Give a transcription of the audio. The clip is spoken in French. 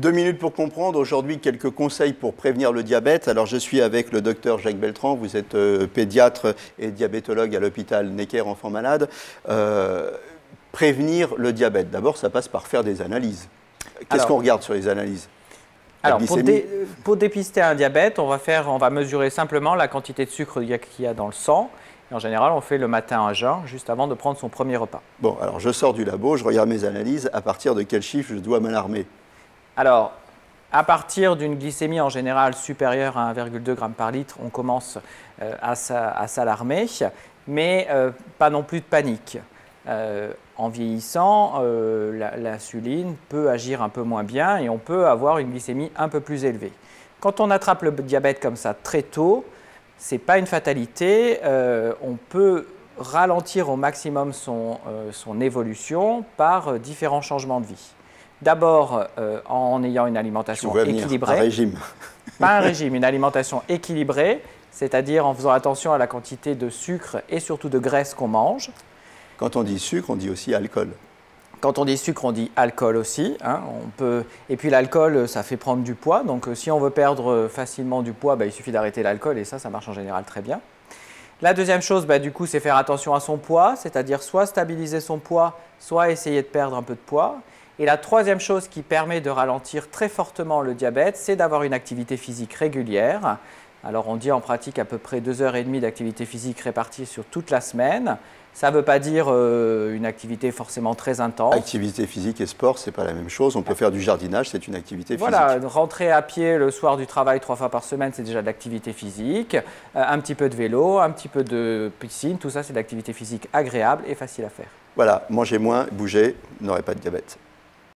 2 minutes pour comprendre. Aujourd'hui, quelques conseils pour prévenir le diabète. Alors, je suis avec le docteur Jacques Beltran. Vous êtes pédiatre et diabétologue à l'hôpital Necker Enfants Malades. Prévenir le diabète, d'abord, ça passe par faire des analyses. Qu'est-ce qu'on regarde sur les analyses? Alors, pour dépister un diabète, on va mesurer simplement la quantité de sucre qu'il y a dans le sang. Et en général, on fait le matin à jeun, juste avant de prendre son premier repas. Bon, alors je sors du labo, je regarde mes analyses. À partir de quel chiffre je dois m'alarmer? Alors, à partir d'une glycémie en général supérieure à 1,2 g par litre, on commence à s'alarmer, mais pas non plus de panique. En vieillissant, l'insuline peut agir un peu moins bien et on peut avoir une glycémie un peu plus élevée. Quand on attrape le diabète comme ça très tôt, ce n'est pas une fatalité. On peut ralentir au maximum son évolution par différents changements de vie. D'abord, en ayant une alimentation équilibrée. Un régime. Pas un régime, une alimentation équilibrée, c'est-à-dire en faisant attention à la quantité de sucre et surtout de graisse qu'on mange. Quand on dit sucre, on dit aussi alcool. Quand on dit sucre, on dit alcool aussi. Hein, Et puis l'alcool, ça fait prendre du poids. Donc si on veut perdre facilement du poids, il suffit d'arrêter l'alcool et ça marche en général très bien. La deuxième chose, du coup, c'est faire attention à son poids, c'est-à-dire soit stabiliser son poids, soit essayer de perdre un peu de poids. Et la troisième chose qui permet de ralentir très fortement le diabète, c'est d'avoir une activité physique régulière. Alors on dit en pratique à peu près 2h30 d'activité physique répartie sur toute la semaine. Ça ne veut pas dire une activité forcément très intense. Activité physique et sport, ce n'est pas la même chose. On peut faire du jardinage, c'est une activité physique. Voilà, rentrer à pied le soir du travail 3 fois par semaine, c'est déjà de l'activité physique. Un petit peu de vélo, un petit peu de piscine, tout ça c'est de l'activité physique agréable et facile à faire. Voilà, mangez moins, bougez, vous n'aurez pas de diabète.